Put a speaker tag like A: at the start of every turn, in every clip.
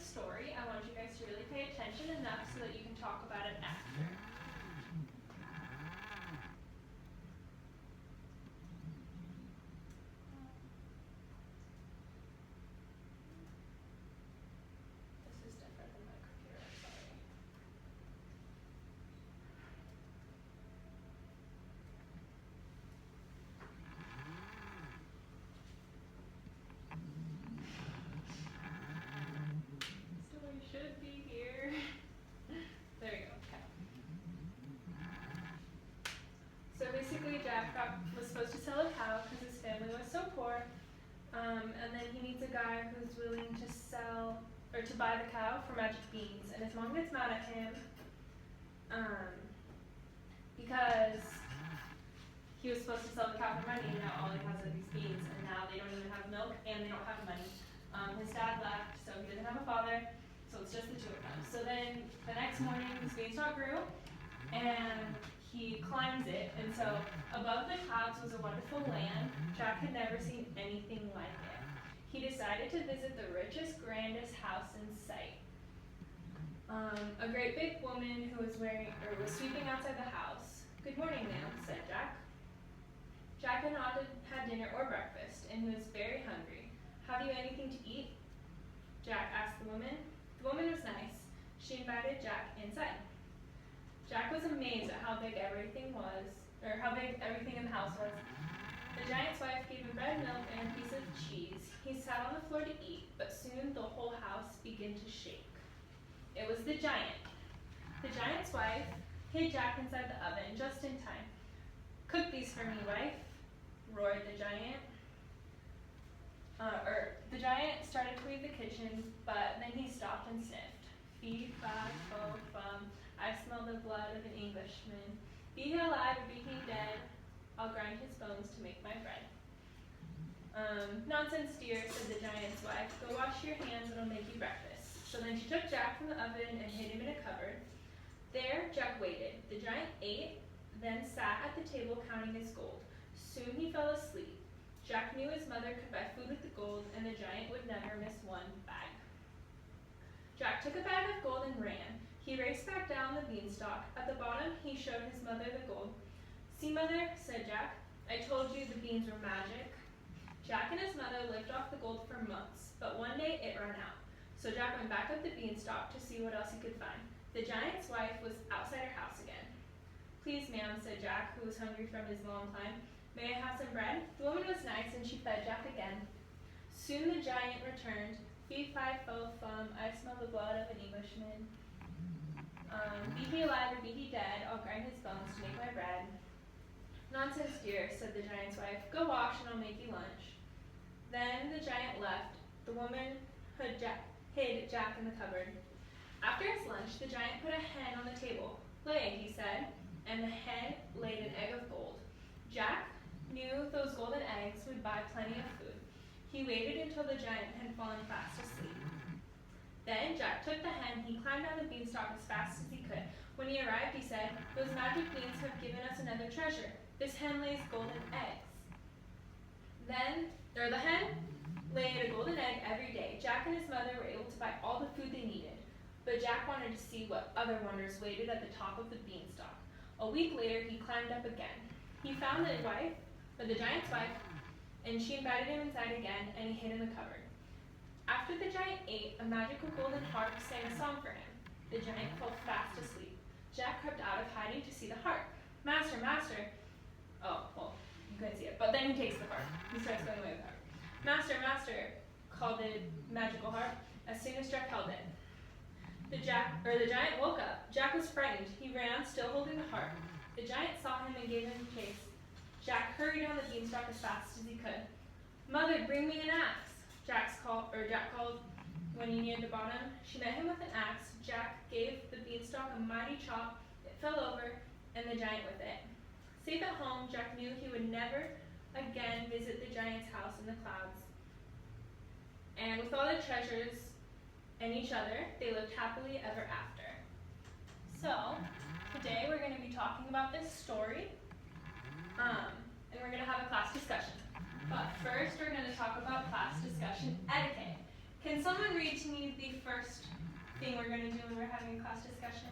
A: story, I want you guys to really pay attention enough so that you can talk about it after. This is different than my computer, I'm sorry. Story should be here. There we go, okay. So basically Jack was supposed to sell a cow because his family was so poor. And then he meets a guy who's willing to sell, or to buy the cow for magic beans. And his mom gets mad at him because he was supposed to sell the cow for money, and now all he has are these beans, and now they don't even have milk, and they don't have money. His dad left, so he doesn't have a father, so it's just the two of them. So then the next morning, this beanstalk grew, and he climbs it, and so above the clouds was a wonderful land. Jack had never seen anything like it. He decided to visit the richest, grandest house in sight. A great big woman who was was sweeping outside the house. "Good morning, ma'am," said Jack. Jack had not had dinner or breakfast, and he was very hungry. "Have you anything to eat?" Jack asked the woman. The woman was nice. She invited Jack inside. Jack was amazed at how big everything in the house was. The giant's wife gave him bread, milk, and a piece of cheese. He sat on the floor to eat, but soon the whole house began to shake. It was the giant. The giant's wife hid Jack inside the oven just in time. "Cook these for me, wife," roared the giant. The giant started to leave the kitchen, but then he stopped and sniffed. "Fee, fi, fo, fum, I smell the blood of an Englishman. Be he alive or be he dead, I'll grind his bones to make my bread." "Nonsense, dear," said the giant's wife. "Go wash your hands and I'll make you breakfast." So then she took Jack from the oven and hid him in a cupboard. There, Jack waited. The giant ate, then sat at the table counting his gold. Soon he fell asleep. Jack knew his mother could buy food with the gold, and the giant would never miss one bag. Jack took a bag of gold and ran. He raced back down the beanstalk. At the bottom, he showed his mother the gold. "See, mother," said Jack, "I told you the beans were magic." Jack and his mother lived off the gold for months, but one day it ran out. So Jack went back up the beanstalk to see what else he could find. The giant's wife was outside her house again. "Please, ma'am," said Jack, who was hungry from his long climb, "may I have some bread?" The woman was nice, and she fed Jack again. Soon the giant returned. "Fee, fi, fo, fum, I smell the blood of an Englishman. Be he alive or be he dead, I'll grind his bones to make my bread." "Nonsense, dear," said the giant's wife. "Go wash and I'll make you lunch." Then the giant left. The woman hid Jack in the cupboard. After his lunch, the giant put a hen on the table. "Lay," he said, and the hen laid an egg of gold. Jack knew those golden eggs would buy plenty of food. He waited until the giant had fallen fast asleep. Then Jack took the hen. He climbed down the beanstalk as fast as he could. When he arrived, he said, "Those magic beans have given us another treasure. This hen lays golden eggs." The hen laid a golden egg every day. Jack and his mother were able to buy all the food they needed. But Jack wanted to see what other wonders waited at the top of the beanstalk. A week later, he climbed up again. He found the giant's wife, and she invited him inside again, and he hid in the cupboard. After the giant ate, a magical golden harp sang a song for him. The giant fell fast asleep. Jack crept out of hiding to see the harp. "Master, master." Oh, well, you couldn't see it, but then he takes the harp. He starts going away with the harp. "Master, master," called the magical harp as soon as Jack held it. The giant woke up. Jack was frightened. He ran, still holding the harp. The giant saw him and gave him chase. Jack hurried on the beanstalk as fast as he could. "Mother, bring me an axe," Jack called when he neared the bottom. She met him with an axe. Jack gave the beanstalk a mighty chop. It fell over, and the giant with it. Safe at home, Jack knew he would never again visit the giant's house in the clouds. And with all their treasures and each other, they lived happily ever after. So, today we're going to be talking about this story, and we're going to have a class discussion. But first, we're going to talk about class discussion etiquette. Can someone read to me the first thing we're going to do when we're having a class discussion?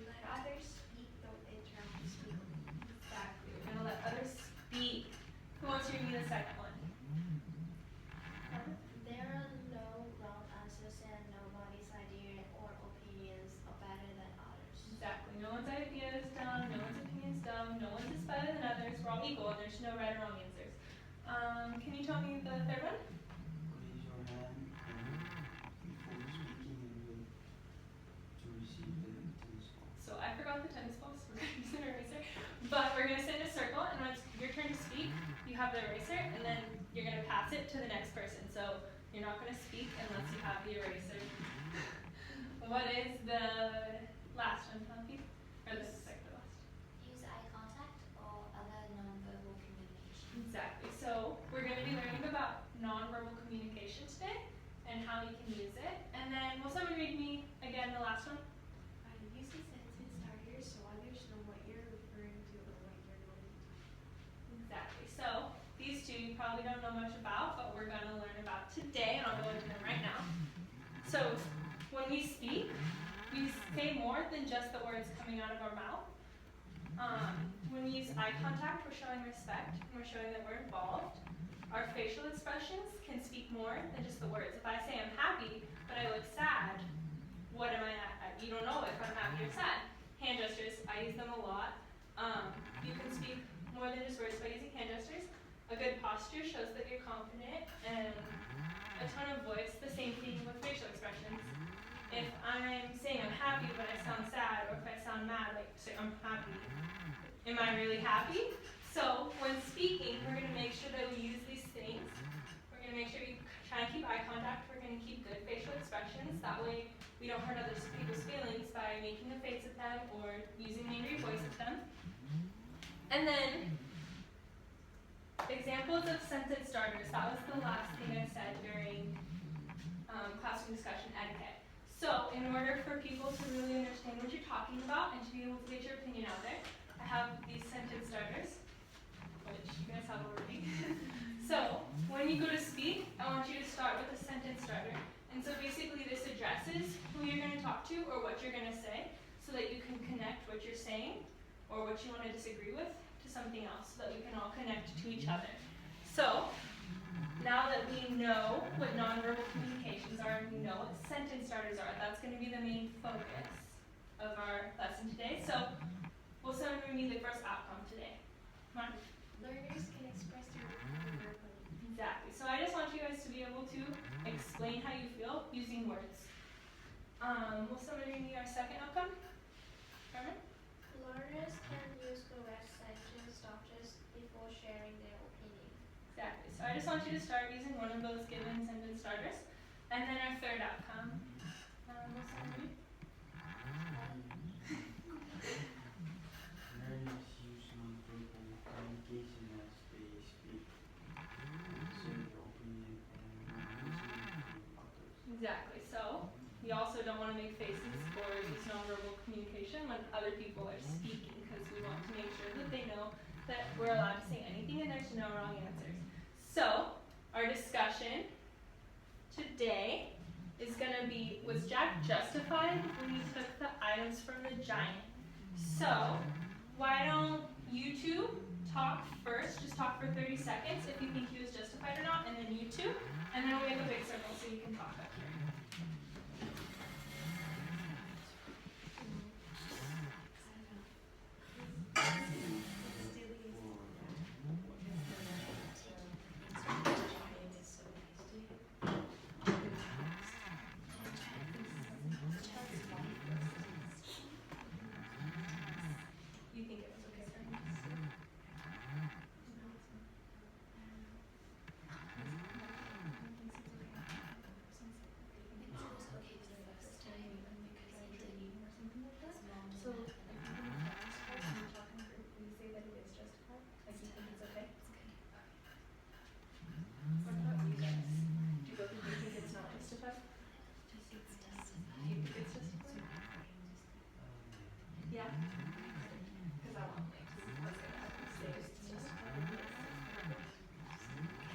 B: Let others speak, though they try to speak.
A: Exactly. We're going to let others speak. Who wants to read me the second one?
B: There are no wrong answers and nobody's idea or opinions are better than others.
A: Exactly. No one's idea is dumb, no one's opinion is dumb, no one's is better than others. We're all equal and there's no right or wrong answers. Can you tell me the third one?
C: Raise your hand before speaking and wait to receive the tennis ball.
A: So I forgot the tennis balls, we're going to use an eraser. But we're going to sit in a circle, and when it's your turn to speak, you have the eraser, and then you're going to pass it to the next person. So you're not going to speak unless you have the eraser. What is the last one, Penelope? Or the second to last?
B: Use eye contact or other nonverbal communication.
A: Exactly. So we're going to be learning about nonverbal communication today and how we can use it. And then will someone read me again the last one?
B: Use the sentence starters so others know what you're referring to or what you're going to talk about.
A: Exactly. So these two you probably don't know much about, but we're going to learn about today, and I'll go into them right now. So when we speak, we say more than just the words coming out of our mouth. When we use eye contact, we're showing respect, and we're showing that we're involved. Our facial expressions can speak more than just the words. If I say I'm happy, but I look sad, what am I at? You don't know if I'm happy or sad. Hand gestures, I use them a lot. You can speak more than just words by using hand gestures. A good posture shows that you're confident, and a tone of voice, the same thing with facial expressions. If I'm saying I'm happy but I sound sad, or if I sound mad, like say I'm happy, am I really happy? So when speaking, we're going to make sure that we use these things. We're going to make sure we try and keep eye contact. We're going to keep good facial expressions. That way we don't hurt other people's feelings by making a face at them or using an angry voice at them. And then examples of sentence starters. That was the last thing I said during classroom discussion etiquette. So in order for people to really understand what you're talking about and to be able to get your opinion out there, I have these sentence starters, which you guys have already. So when you go to speak, I want you to start with a sentence starter. And so basically this addresses who you're going to talk to or what you're going to say so that you can connect what you're saying or what you want to disagree with to something else so that we can all connect to each other. So now that we know what nonverbal communications are and we know what sentence starters are, that's going to be the main focus of our lesson today. So will someone read me the first outcome today? Come on.
B: Learners can express their opinion verbally.
A: Exactly. So I just want you guys to be able to explain how you feel using words. Will someone read me our second outcome? Carmen?
B: Learners can use correct sentence structures before sharing their opinion.
A: Exactly. So I just want you to start using one of those given sentence starters. And then our third outcome. Will someone read?
C: Learners use nonverbal communication as they speak, say their opinion, and listen to others.
A: Exactly. So we also don't want to make faces or use nonverbal communication when other people are speaking because we want to make sure that they know that we're allowed to say anything and there's no wrong answers. So our discussion today is going to be, was Jack justified when he took the items from the giant? So why don't you two talk first, just talk for 30 seconds if you think he was justified or not, and then you two, and then we'll make a big circle so you can talk up here. You think it was okay for him? So, if you can practice first and you talk in a group, will you say that it is justified? Like you think it's okay? What about you guys? Do you both think it's not justified? Do you think it's justified? Yeah? Because I want like to say it's justified.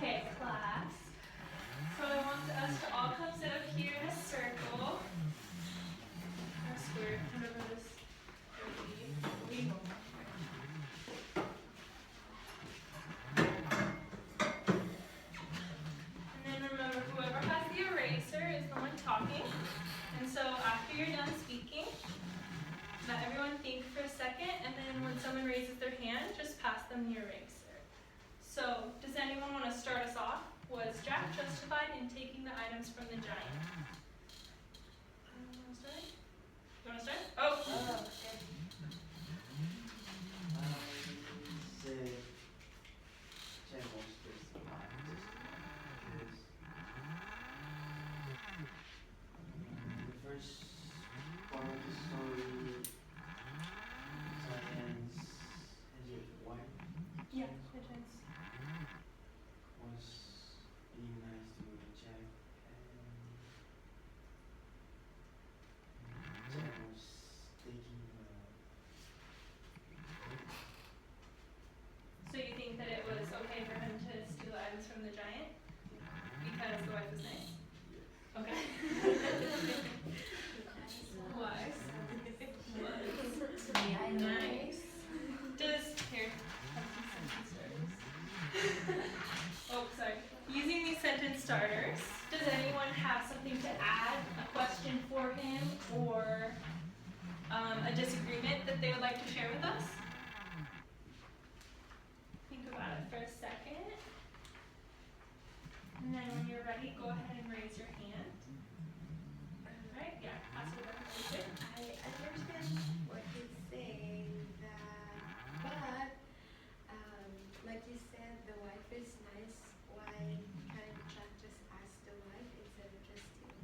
A: Okay, class. So I want us to all someone raises their hand, just pass them the eraser. So, does anyone want to start us off? Was Jack justified in taking the items from the giant? Want to start? You want to start? Oh!
B: Oh, good.
C: I say Jack was justified because the first part of the story, Giant's wife
A: Yeah, it is.
C: was being nice to Jack, and Jack was taking
A: So you think that it was okay for him to steal items from the giant? Because the wife was nice? Okay. Wise.
B: I know.
A: Nice. Does, here, have some sentence starters. Oh, sorry. Using these sentence starters, does anyone have something to add, a question for him, or a disagreement that they would like to share with us? Think about it for a second. And then when you're ready, go ahead and raise your hand. Alright, yeah, pass it over to you.
D: I understand what he's saying, that, but like you said, the wife is nice. Why can't Jack just ask the wife instead of just you?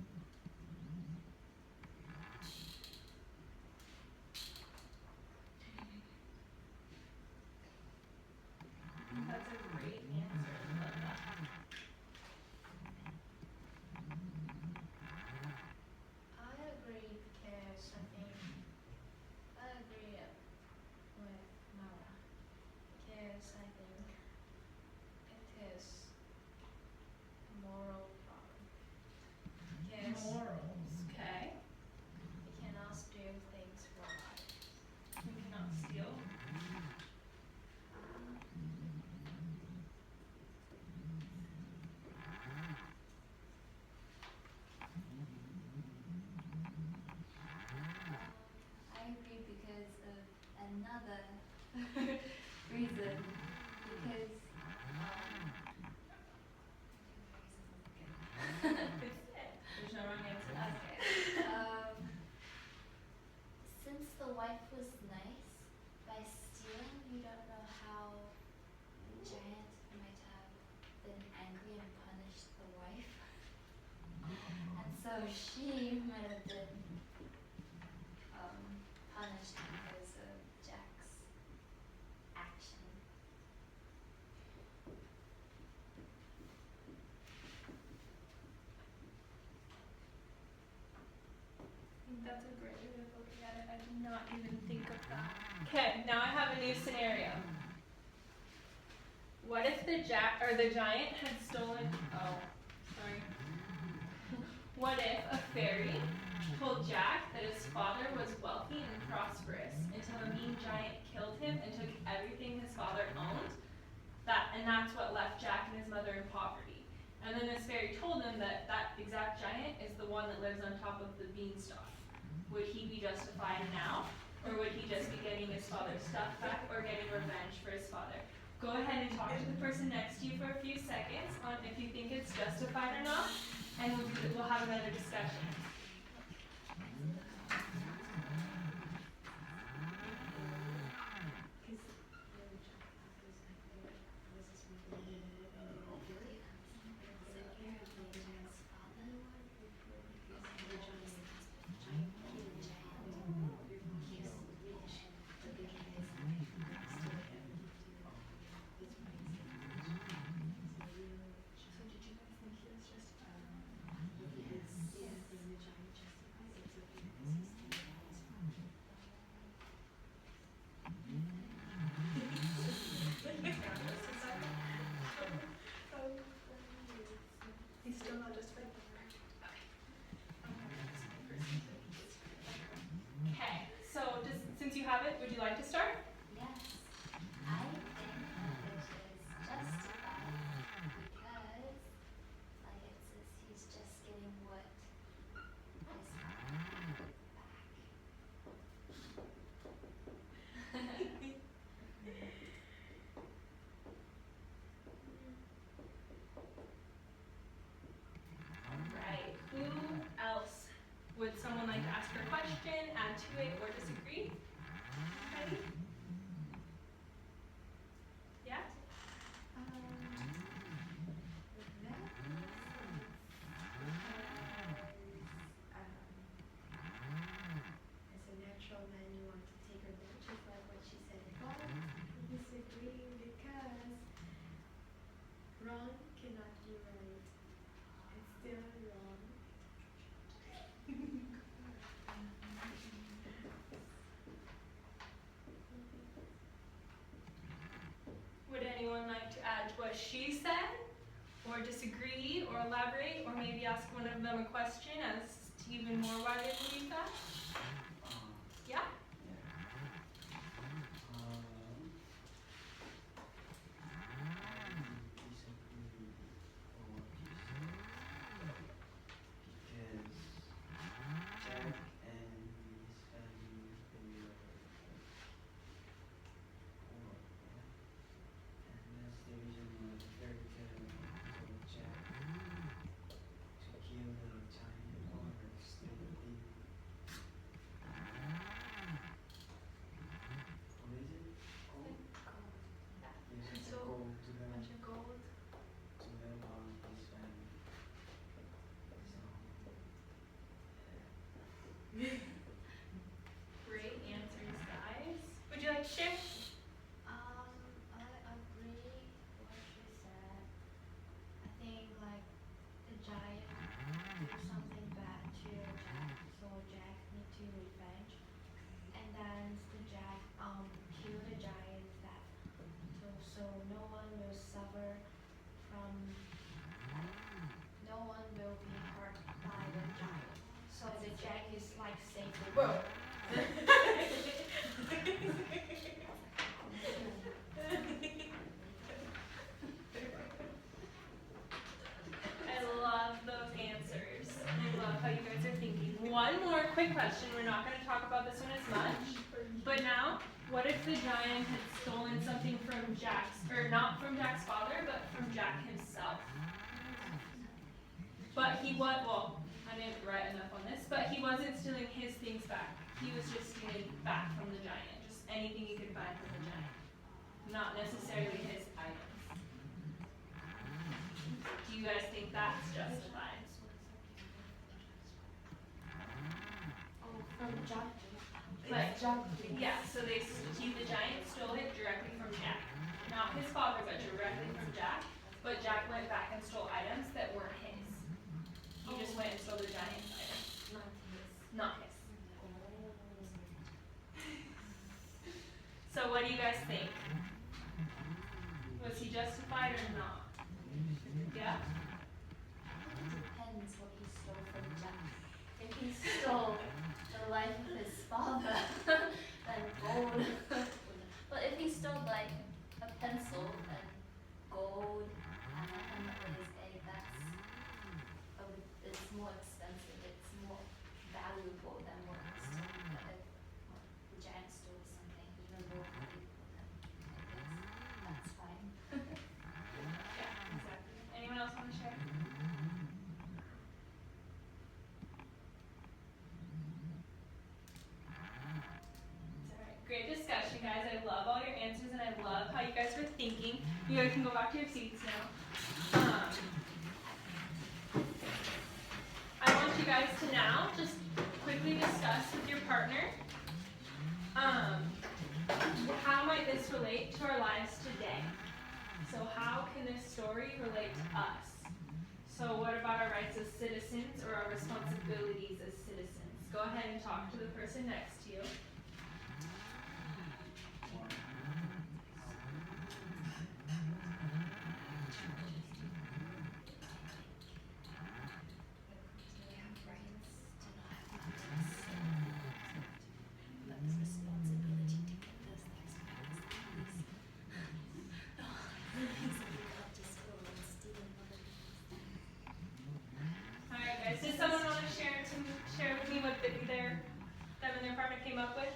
A: That's a great answer. I love that.
B: I agree because I think I agree with Mara because I think it is a moral problem. Because
A: Morals, okay.
B: you cannot steal things from others.
A: We cannot steal.
E: I agree because of another reason. Because
A: There's no wrong answer.
E: okay. Since the wife was nice, by stealing, you don't know how the giant might have been angry and punished the wife. And so she might have been punished because of Jack's action.
A: I think that's a great way of looking at it. I did not even think of that. Okay, now I have a new scenario. What if the giant had stolen? Oh, sorry. What if a fairy told Jack that his father was wealthy and prosperous until a mean giant killed him and took everything his father owned? And that's what left Jack and his mother in poverty. And then this fairy told him that that exact giant is the one that lives on top of the beanstalk. Would he be justified now? Or would he just be getting his father's stuff back or getting revenge for his father? Go ahead and talk to the person next to you for a few seconds on if you think it's justified or not, and we'll have another discussion. He's still not justified? Okay, so since you have it, would you like to start?
E: Yes, I think that it is justified because, like it says, he's just getting what his father back.
A: to it or disagree? Ready? Yeah?
D: As a natural man, you want to take her down, just like what she said. But disagreeing because wrong cannot be right. It's still wrong.
A: Would anyone like to add to what she said? Or disagree, or elaborate, or maybe ask one of them a question as to even more why they believe that? Yeah?
C: Disagree on what you said because Jack and his family they were poor, and that's the reason why the fairy tale told Jack to kill the giant or steal the thief. What is it? Gold? Yes, it's a
A: So-
C: gold to them.
A: Bunch of gold.
C: To help out his family. So,
A: Great answers, guys. Would you like to share?
B: I agree what she said. I think like the giant did something bad to Jack, so Jack need to revenge. And then the Jack kill the giant that so no one will suffer from like no one will be hurt by the giant. So the Jack is like save the world.
A: I love those answers. I love how you guys are thinking. One more quick question. We're not going to talk about this one as much. But now, what if the giant had stolen something from Jack's, or not from Jack's father, but from Jack himself? But he was, well, I didn't write enough on this, but he wasn't stealing his things back. He was just stealing back from the giant. Just anything he could find from the giant. Not necessarily his items. Do you guys think that's justified?
B: Oh, from Jack.
A: Like, yeah, so the giant stole it directly from Jack. Not his father, but directly from Jack. But Jack went back and stole items that weren't his. He just went and stole the giant's items. Not his. So what do you guys think? Was he justified or not? Yeah?
E: It depends what he stole from Jack. If he stole the life of his father, then gold. But if he stole like a pencil, then gold and a hammer with his egg, it's more expensive. It's more valuable than what he stole. But if the giant stole something even more valuable, then I guess that's fine.
A: Yeah, exactly. Anyone else want to share? Alright, great discussion, guys. I love all your answers and I love how you guys were thinking. You guys can go back to your seats now. I want you guys to now just quickly discuss with your partner how might this relate to our lives today? So how can this story relate to us? So what about our rights as citizens or our responsibilities as citizens? Go ahead and talk to the person next to you.
E: We have rights to not have but the responsibility to get those things back. Up to school and stealing other
A: Alright guys, does someone want to share with me what them and their partner came up with?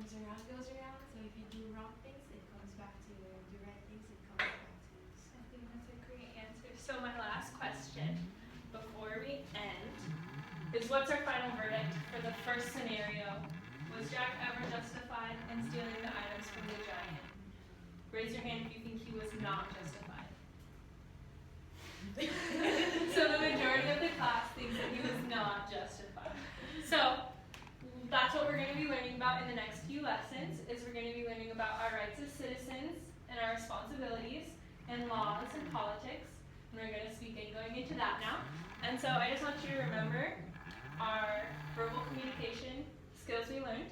B: goes around. So if you do wrong things, it comes back to you. If you do right things, it comes back to you. So
A: I think that's a great answer. So my last question before we end is, what's our final verdict for the first scenario? Was Jack ever justified in stealing the items from the giant? Raise your hand if you think he was not justified. So the majority of the class thinks that he was not justified. So that's what we're going to be learning about in the next few lessons, is we're going to be learning about our rights as citizens and our responsibilities and laws and politics. And we're going to be going into that now. And so I just want you to remember our verbal communication skills we learned,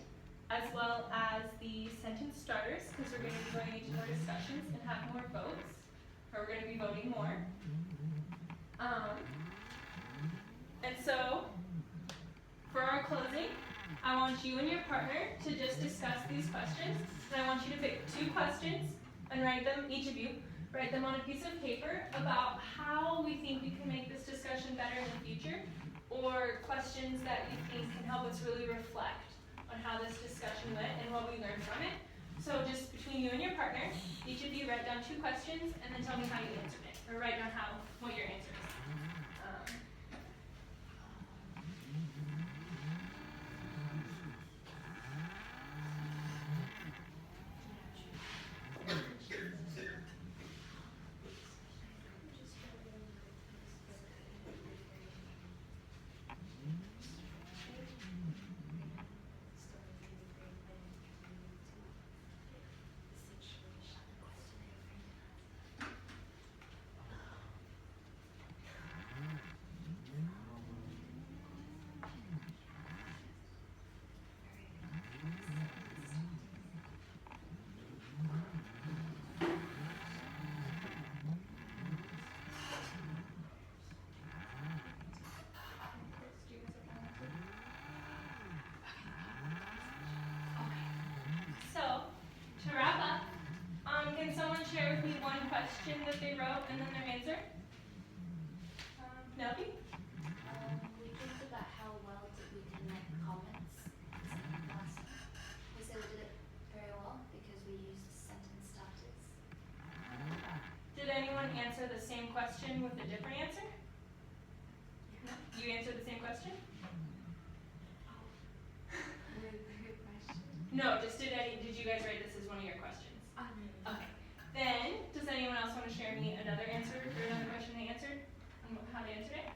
A: as well as the sentence starters, because we're going to be going into more discussions and have more votes, or we're going to be voting more. And so, for our closing, I want you and your partner to just discuss these questions, and I want you to pick 2 questions and write them, each of you, write them on a piece of paper about how we think we can make this discussion better in the future, or questions that you think can help us really reflect on how this discussion went and what we learned from it. So just between you and your partner, each of you write down 2 questions and then tell me how you answered it, or write down what your answer is. So, to wrap up, can someone share with me one question that they wrote and then their answer? Penelope?
E: We talked about how well did we connect comments in class. We said we did it very well because we used sentence starters.
A: Did anyone answer the same question with a different answer? No? You answered the same question?
B: good question.
A: No, just did you guys write this as one of your questions?
B: No.
A: Okay. Then, does anyone else want to share me another answer or another question they answered and how they answered it?